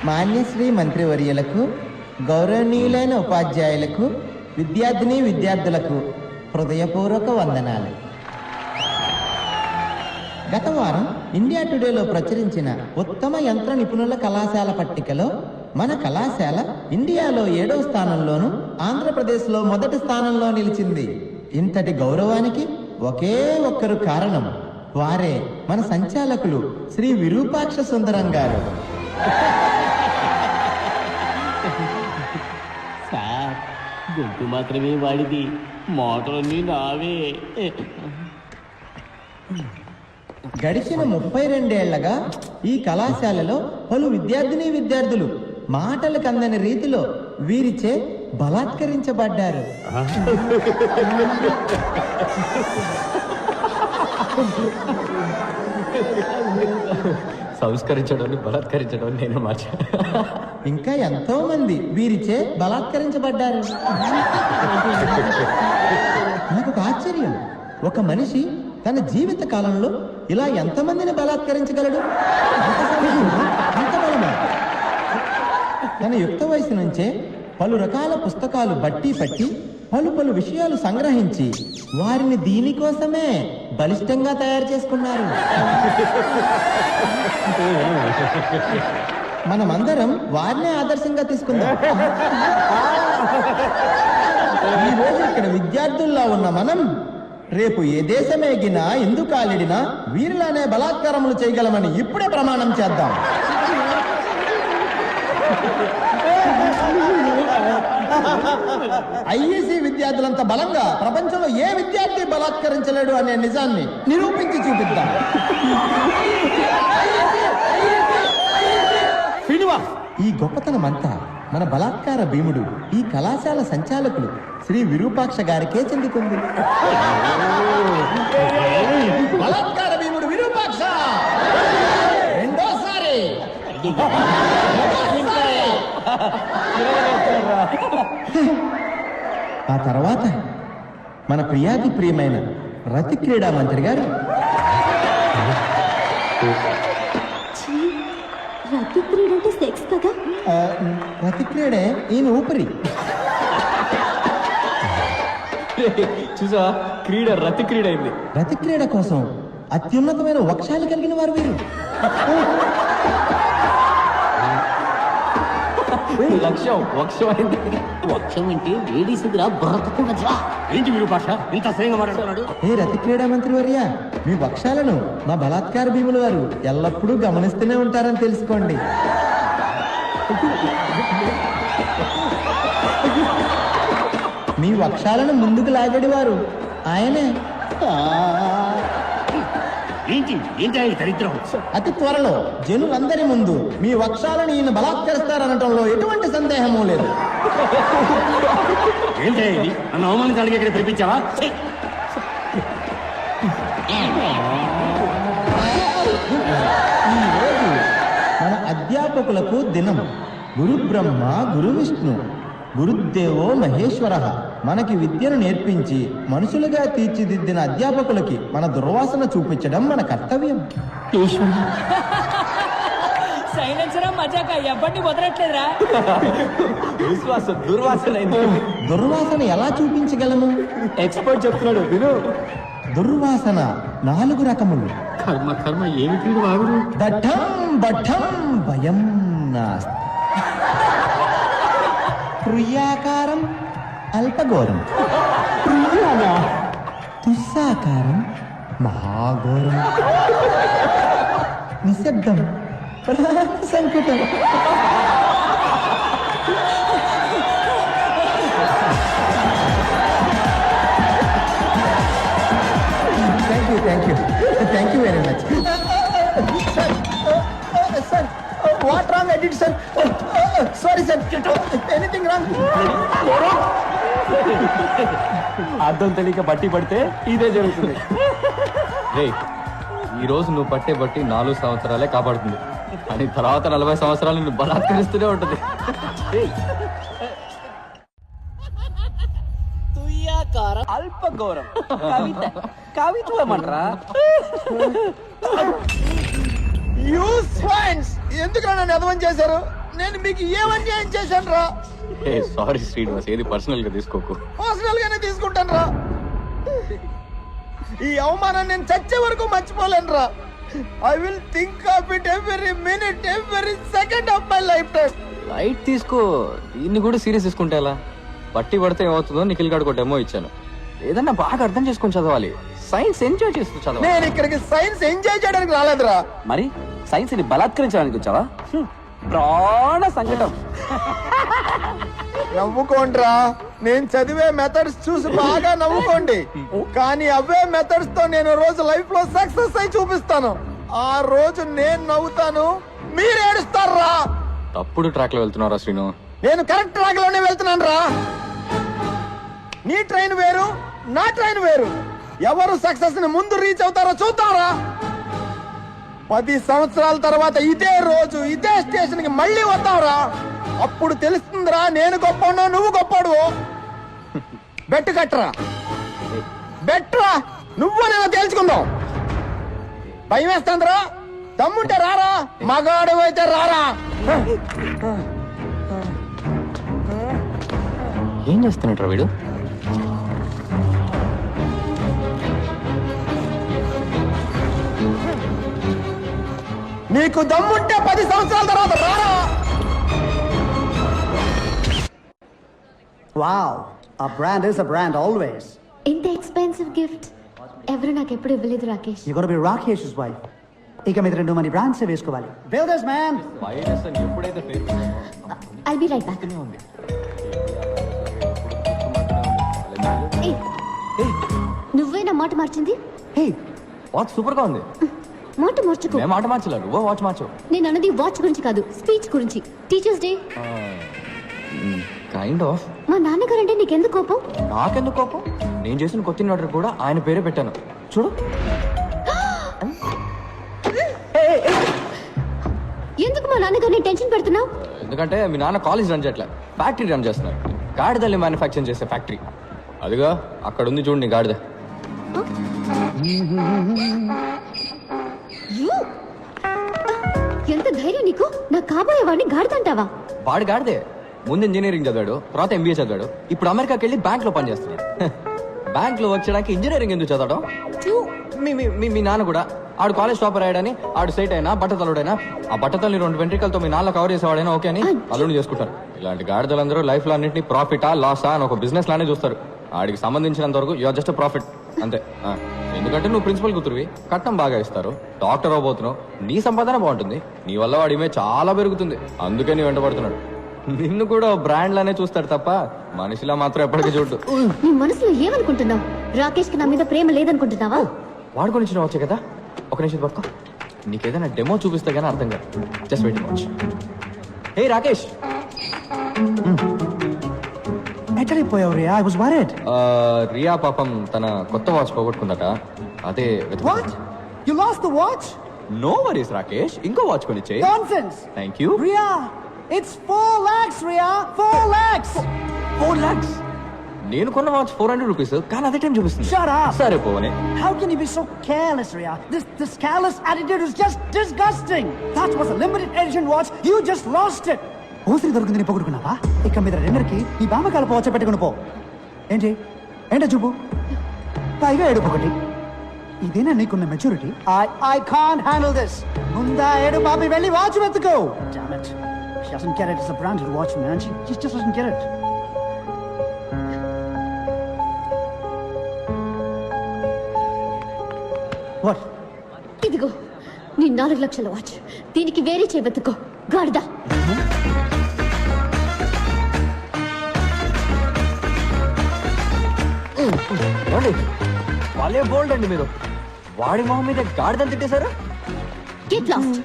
మాన్యశ్రీ మంత్రివర్యులకు, గౌరవనీయులైన ఉపాధ్యాయులకు, విద్యార్థులకు హృదయపూర్వక వందనాలు. గత వారం ఇండియా టుడేలో ప్రచురించిన ఉత్తమ యంత్ర నిపుణుల కళాశాల పట్టికలో మన కళాశాల ఇండియాలో 7వ స్థానంలోను, ఆంధ్రప్రదేశ్లో మొదటి స్థానంలో నిలిచింది. ఇంతటి గౌరవానికి ఒకే ఒక్కరు కారణం, వారే మన సంచాలకులు శ్రీ విరూపాక్ష సుందరం గారు. సార్, గొంతు మాత్రమే వాడిది, మోటార్ని నావే. గడిచిన 32 ఏళ్లగా ఈ కళాశాలలో పలు విద్యార్థులు మాటలు కందని రీతిలో వీరిచే బలాత్కరించబడ్డారు. సంస్కరించడం బలాత్కరించడం నేను మార్చా. ఇంకా ఎంతో మంది వీరిచే బలాత్కరించబడ్డారు. నాకు ఒక ఆశ్చర్యం, ఒక మనిషి తన జీవిత కాలంలో ఇలా ఎంతమందిని బలాత్కరించగలడు? అంత బలమా? తన యుక్త వయసు నుంచే పలు రకాల పుస్తకాలు బట్టి పట్టి పలు విషయాలు సంగ్రహించి వారిని దీనికోసమే బలిష్టంగా తయారు చేసుకున్నారు. మనమందరం వారినే ఆదర్శంగా తీసుకుందాం. ఈ రోజు ఇక్కడ విద్యార్థుల్లో ఉన్న మనం రేపు ఏ దేశమేగినా ఎందుకు కాలిడినా వీరిలానే బలాత్కారములు చేయగలమని ఇప్పుడే ప్రమాణం చేద్దాం. ఐఏసీ విద్యార్థులంత బలంగా ప్రపంచంలో ఏ విద్యార్థి బలాత్కరించలేడు అనే నిజాన్ని నిరూపించి చూపిద్దాం. ఈ గొప్పతనమంతా మన బలాత్కార భీముడు, ఈ కళాశాల సంచాలకులు శ్రీ విరూపాక్ష గారికే చెందుతుంది. బలాత్కార భీముడు విరూపాక్ష రెండోసారి. ఆ తర్వాత మన ప్రియాతి ప్రియమైన రతి క్రీడా మంత్రి గారు. రతి క్రీడ అంటే సెక్స్ కదా? రతి క్రీడే ఈయన ఊపిరి. చూసా, క్రీడ రతి క్రీడ అయింది. రతి క్రీడ కోసం అత్యున్నతమైన వక్షాలు కలిగిన వారు వీరు. వక్షం అయింది. వక్షం అంటే వేడిసిదిరా బ్రతకుండా. ఏంటి విరూపాక్ష ఇంత స్వయంగా మాట్లాడుతున్నాడు? ఏ రతి క్రీడా మంత్రి వర్య, మీ వక్షాలను మా బలాత్కార భీముల వారు ఎల్లప్పుడూ గమనిస్తూనే ఉంటారని తెలుసుకోండి. మీ వక్షాలను ముందుకు లాగడి వారు ఆయనే. దరిద్రం. అతి త్వరలో జనులందరి ముందు మీ వక్షాలను ఈయన బలాత్కరిస్తారనటంలో ఎటువంటి సందేహమూ లేదు. ఏంటి నన్ను అవమానించడానికి ఇక్కడ పిలిపించావా? ఈరోజు మన అధ్యాపకులకు దినం. గురు బ్రహ్మ, గురు విష్ణు, గురుదేవో మహేశ్వర. మనకి విద్యను నేర్పించి మనుషులుగా తీర్చిదిద్దిన అధ్యాపకులకి మన దుర్వాసన చూపించడం మన కర్తవ్యం. దుర్వాసన ఎలా చూపించగలము? ఎక్స్పర్ట్ చెప్తున్నాడు విను. దుర్వాసన 4 రకములు. కర్మ ఏమిటి వాగుడు? దఠం బఠం భయం నాస్తి. ప్రియాకారం అల్పఘోరం, తుస్సాకారం మహాఘోరం, నిశ్శబ్దం సంకటం. Thank you very much sir. What wrong I did sir? Sorry sir, anything wrong? అర్థం తెలియక బట్టి పడితే ఇదే జరుగుతుంది. ఈ రోజు నువ్వు పట్టే బట్టి 4 సంవత్సరాలే కాపాడుతుంది, అని తర్వాత 40 సంవత్సరాలు నువ్వు బలాత్కరిస్తూనే ఉంటుంది. అల్పఘోరం కవిత్వం అంటారా? యూ స్వైన్స్ ఎందుకు నన్ను ఎదవం చేశారు? నేను మీకు ఏమన్యాయం చేశాను రా? ఏ సారీ శ్రీనివాస్, ఏది పర్సనల్ గా తీసుకోకు. పర్సనల్ గానే తీసుకుంటాను రా. ఈ అవమానాన్ని నేను చచ్చే వరకు మర్చిపోలేను రా. I will think of it every minute, every second of my life time. Light తీసుకో, దీన్ని కూడా సీరియస్ తీసుకుంటే ఎలా? బట్టి పడితే ఏమవుతుందో నిఖిల్ గాడు డెమో ఇచ్చాను. ఏదన్నా బాగా అర్థం చేసుకొని చదవాలి. సైన్స్ ఎంజాయ్ చేస్తూ చదవాలి. నేను ఇక్కడికి సైన్స్ ఎంజాయ్ చేయడానికి రాలేదురా. మరి సైన్స్ ని బలాత్కరించడానికి వచ్చావా? ప్రాణ సంకటం. నవ్వుకోండిరా. నేను చదివే మెథడ్స్ చూసి బాగా నవ్వుకోండి. కానీ అవే మెథడ్స్ తో నేను రోజు లైఫ్ లో సక్సెస్ అయి చూపిస్తాను. ఆ రోజు నేను నవ్వుతాను, మీరు ఏడుస్తారా? తప్పుడు ట్రాక్ లో వెళ్తున్నారా శ్రీను? నేను కరెక్ట్ ట్రాక్ లోనే వెళ్తున్నాను రా. నీ ట్రైన్ వేరు, నా ట్రైన్ వేరు. ఎవరు సక్సెస్ ని ముందు రీచ్ అవుతారో చూద్దాంరా. 10 సంవత్సరాల తర్వాత ఇదే రోజు ఇదే స్టేషన్ కి మళ్ళీ వద్దాంరా. అప్పుడు తెలుస్తుందిరా నేను గొప్పనో నువ్వు గొప్పడు. బెట్టు కట్టరా, బెట్రా. నువ్వు నేను తేల్చుకుందాం. భయం వేస్తుందిరా. దమ్ముంటే రారా, మగాడు అయితే రారా. ఏం చేస్తున్నట్రా వీడు? నీకు దమ్ముంటే 10 సంవత్సరాల తర్వాత రారా. Wow, a brand is a brand always. ఇంత ఎక్స్పెన్సివ్ గిఫ్ట్ ఎవరు నాకు ఎప్పుడు ఇవ్వలేదు Rakesh. You gotta be Rakesh's wife. ఇక మీద 2 మంది బ్రాండ్స్ వేసుకోవాలి. Builders man. వైరస్ అని ఎప్పుడైతే ఐల్ బి రైట్ బ్యాక్. నువ్వే నా మాట మార్చింది. హే, వాచ్ సూపర్ గా ఉంది. మాట మార్చుకో. నేను మాట మార్చలేదు, నువ్వు వాచ్ మార్చు. నేను అన్నది వాచ్ గురించి కాదు, స్పీచ్ గురించి. Teachers day. Kind of. మా నాన్నగారంటే నీకెందుకు కోపం? నాకెందుకు కోపం? నేను చేసిన కొత్త ఆర్డర్ కూడా ఆయన పేరే పెట్టాను. చూడు. ఎందుకు మా నాన్నగారిని టెన్షన్ పెడుతున్నావు? ఎందుకంటే మీ నాన్న కాలేజ్ రన్ చేయట్లే, ఫ్యాక్టరీ రన్ చేస్తున్నారు. గాడిదల్ని మ్యానుఫ్యాక్చరింగ్ చేసే ఫ్యాక్టరీ. అదిగా అక్కడ ఉంది చూడండి గాడిద. ఎంత ధైర్యం నీకు? నా కాబోయే వాడిని గాడిదంటావా? వాడు గాడిదే. ముందు ఇంజనీరింగ్ చదివాడు, తర్వాత ఎంబీఏ చదివాడు, ఇప్పుడు అమెరికాకి వెళ్ళి బ్యాంక్ లో పనిచేస్తున్నాడు. బ్యాంక్ లో వచ్చడానికి ఇంజనీరింగ్ ఎందుకు చదవడం? మీ నాన్న కూడా ఆడు కాలేజ్ టాపర్ అయ్యాడని ఆడు సైట్ అయినా బట్టతలుడైనా ఆ బట్టతల్ని 2 వెంట్రికలతో మీ నాన్న కవర్ చేసేవాడైనా ఓకే అని అల్లుని చేసుకుంటారు. ఇలాంటి గాడిదలందరూ లైఫ్ లో అన్నింటినీ ప్రాఫిటా లాసా అని ఒక బిజినెస్ లానే చూస్తారు. ఆడికి సంబంధించినంత వరకు యూఆర్ జస్ట్ ప్రాఫిట్ అంతే. ఎందుకంటే నువ్వు ప్రిన్సిపల్ కూతురువి, కట్నం బాగా ఇస్తారు, డాక్టర్ అవబోతున్నావు, నీ సంపాదన బాగుంటుంది, నీ వల్ల వాడి ఇమేజ్ చాలా పెరుగుతుంది. అందుకే నీ వెంటబడుతున్నాడు. నిన్ను కూడా బ్రాండ్ లానే చూస్తాడు తప్ప మనిషిలా మాత్రం ఎప్పటికీ చూడు. నీ మనసులో ఏమనుకుంటున్నావు? రాకేష్ కి నా మీద ప్రేమ లేదనుకుంటున్నావా? వాడు గురించి నువ్వు వచ్చే కదా. ఒక నిమిషం పట్టుకో, నీకేదైనా డెమో చూపిస్తే గానీ అర్థం కాదు. Just wait watch. Hey Rakesh. ఎక్కడిపోయావు Ria? I was worried. Ria పాపం తన కొత్త వాచ్ పోగొట్టుకుందట. అదే What? You lost the watch? No worries Rakesh, ఇంకో వాచ్ కొనిచ్చే. Nonsense. Thank you. Ria, it's 4 lakhs, Ria. 4 lakhs. 4 lakhs. నేను కొన్న వాచ్ 400 రూపీస్, కానీ అదే టైం చూపిస్తుంది. Shut up. సరే పోవనే. How can you be so careless, Ria? This careless attitude is just disgusting. That was a limited edition watch. You just lost it. ఓసిరి దొరికింది నీ పొగుడుకున్నావా? ఇక మీద రెండరికి ఈ బామకాల పోవచ్చ పెట్టుకుని పో. ఏంటి ఏంటో చూపు, పైగా ఏడుపు ఒకటి. ఇదేనా నీకున్న maturity? I can't handle this. ముందా ఏడు బాబి వెళ్ళి watch వెతుకో. Damn it. She doesn't get it. It's a branded watch, man. She just doesn't get it. What? ఇదిగో నీ 4 లక్షల వాచ్. దీనికి వేరే చేయబెత్తుకో గాడిదా. వాళ్ళే బోల్డ్ అండి మీరు. వాడి మొహం మీద గాడిదని తిట్టేశారు. Get lost.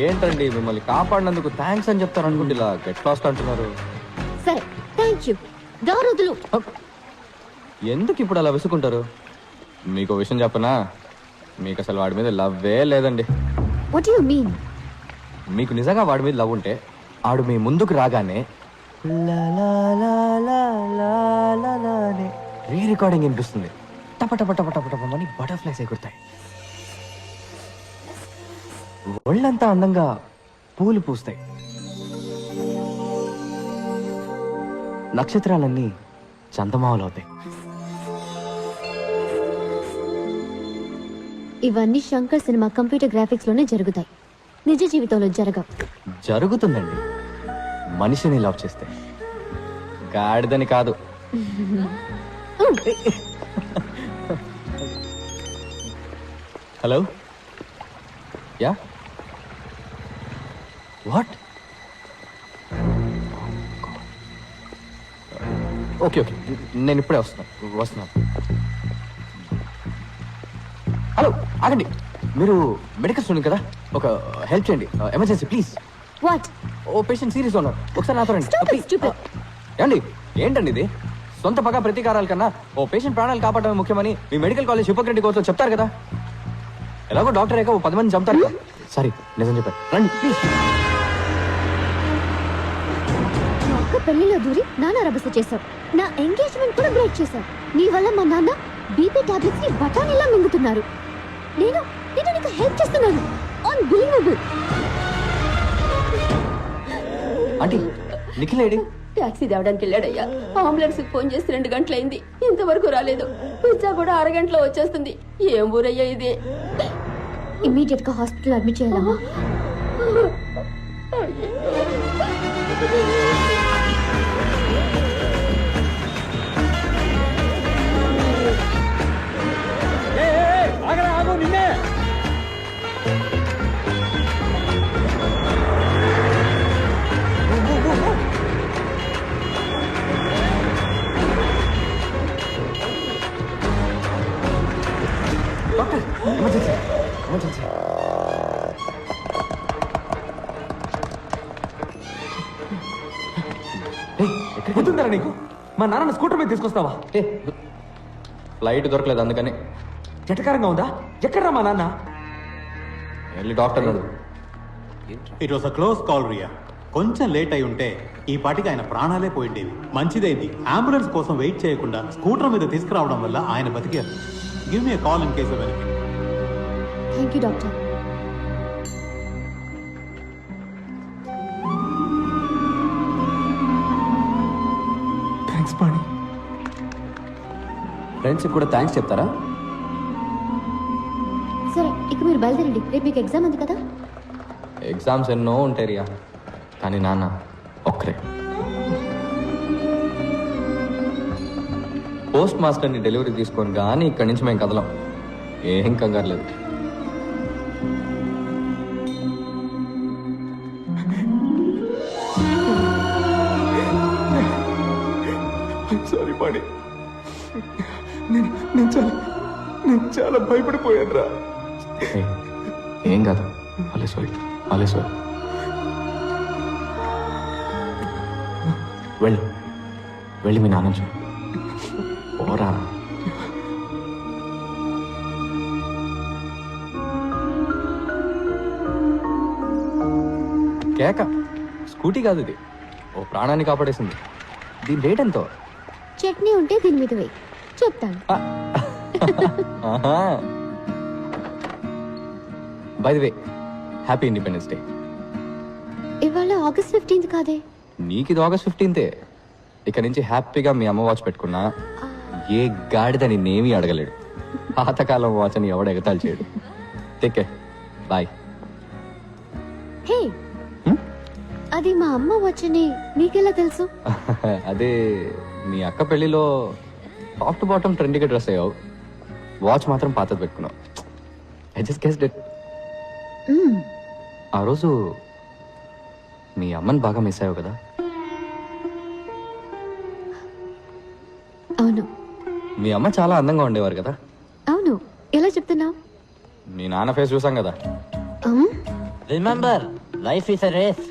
ఏంటండి మిమ్మల్ని కాపాడినందుకు థ్యాంక్స్ అని చెప్తారు అనుకుంటే ఇలా గెట్ లాస్ట్ అంటున్నారు. సరే థ్యాంక్ యూ. దారుదులు. ఎందుకు ఇప్పుడు అలా విసుకుంటారు? మీకు విషయం చెప్పనా, మీకు అసలు వాడి మీద లవ్వే లేదండి. What do you mean? మీకు నిజంగా వాడి మీద లవ్ ఉంటే ఆడు మీ ముందుకు రాగానే రీ రికార్డింగ్ వినిపిస్తుంది. టప టప టప టప టప అని బటర్ఫ్లైస్ ఎగురుతాయి. ఒళ్ళంతా అందంగా పూలు పూస్తాయి. నక్షత్రాలన్నీ చందమామలు అవుతాయి. ఇవన్నీ శంకర్ సినిమా కంప్యూటర్ గ్రాఫిక్స్ లోనే జరుగుతాయి, నిజ జీవితంలో జరగవు. జరుగుతుందండి మనిషిని లవ్ చేస్తే, గాడిదని కాదు. Hello, yeah, what? Okay okay, నేను ఇప్పుడే వస్తున్నాను. హలో, ఆగండి. మీరు మెడికల్ స్టూడెంట్ కదా, ఒక హెల్ప్ చేయండి, ఎమర్జెన్సీ ప్లీజ్. వాట్? ఓ పేషెంట్ సీరియస్ ఉన్నారు, ఒకసారి నాతో రండి. Stupid, stupid. ఏమండి, ఏంటండి ఇది? సొంత పగ ప్రతీకారాల కన్నా ఓ పేషెంట్ ప్రాణాలు కాపాడమే ముఖ్యమని మీ మెడికల్ కాలేజ్ హిపోక్రటిక్ కోర్సులో చెప్తారు కదా. ఎలాగో డాక్టర్ అయ్యాక ఓ 10 మంది చంపుతారు కదా. సారీ, నిజం చెప్పారు. రండి ప్లీజ్. మా అక్క పెళ్లిలో దూరి నాన్న రభస చేశావు, నా ఎంగేజ్మెంట్ కూడా బ్రేక్ చేశావు. నీ వల్ల మా నాన్న బీపీ టాబ్లెట్స్ ని బఠానీలా మింగుతున్నారు. నేను నేను నీకు హెల్ప్ చేస్తున్నాను. Unbelievable. Aunty, Nikhil AD? Taxi తేవడానికి వెళ్ళాడయ్యా. అంబులెన్స్ ఫోన్ చేసి 2 గంటలైంది, ఇంతవరకు రాలేదు. పిజ్జా కూడా అరగంటలో వచ్చేస్తుంది. ఏం ఊరయ్యా ఇది? ఇమ్మీడియట్ గా హాస్పిటల్ అడ్మిట్ చేయాలమ్మా. Doctor, emergency, emergency. గుర్తుందరా నీకు? మా నాన్న స్కూటర్ మీద తీసుకొస్తావా? ఫ్లైట్ దొరకలేదు అందుకని. జటకారంగా ఉందా? ఎక్కడ్రా మా నాన్న? వెళ్ళి డాక్టర్ అడుగు. It was a close call Ria. కొంచెం లేట్ అయి ఉంటే ఈ పాటికి ఆయన ప్రాణాలే పోయిండేవి. మంచిదైంది అంబులెన్స్ కోసం వెయిట్ చేయకుండా స్కూటర్ మీద తీసుకురావడం వల్ల ఆయన బతికారు. Give me call in case of anything. Thank you doctor. Thanks Pani. ఫ్రెండ్స్కి కూడా థ్యాంక్స్ చెప్తారా? సరే, ఇక మీరు బయలుదేరండి, రేపు మీకు ఎగ్జామ్ ఉంది కదా. ఎగ్జామ్స్ ఎన్నో ఉంటాయి రియా, కానీ నాన్న ఒక్కరే. పోస్ట్ మాస్టర్ని డెలివరీ తీసుకొని కానీ ఇక్కడి నుంచి మేము కదలం. ఏం కంగారు లేదు. సారీ పాణి, నేను చాలా భయపడిపోయాను రా. ఏం కాదు, అలేశ్వరి, అలేశ్వరి. వెళ్ళి మీ నాన్న చూడు. ఓరా. కేక స్కూటీ కాదు ఇది, ఓ ప్రాణాన్ని కాపాడేసింది. దీని రేట్ ఎంతో? చట్నీ ఉంటే దీని మీద వేయి, చెప్తాను. By the way, happy independence day. ఇవాళ August 15th కాదే. నీకు ఇది August 15th. ఇక నుంచి హ్యాపీగా మీ అమ్మ వాచ్ పెట్టుకున్నా ఏ గాడిద నిన్నేమీ అడగలేడు. పాతకాలం వాచ్ అని ఎవడ ఎగతాలు చేయడు. Take care, bye. హే, అది మా అమ్మ వచ్చని నీకెలా తెలుసు? అదే మీ అక్క పెళ్లిలో టాప్ టు బాటమ్ ట్రెండీగా డ్రెస్ అయ్యావు, వాచ్ మాత్రం పాతది పెట్టుకున్నావు. I just guessed it. ఆ రోజు మీ అమ్మని బాగా మిస్ అయ్యావు కదా? అవును. మీ అమ్మ చాలా అందంగా ఉండేవారు కదా? అవును. ఎలా చెప్తున్నావు? మీ నాన్న ఫేస్ చూసాం కదా. Remember, life is a race.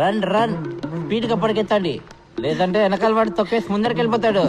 Run run, speed గా పరిగెత్తండి, లేదంటే వెనకాల వాడు తొక్కేసి ముందరికి వెళ్ళిపోతాడు.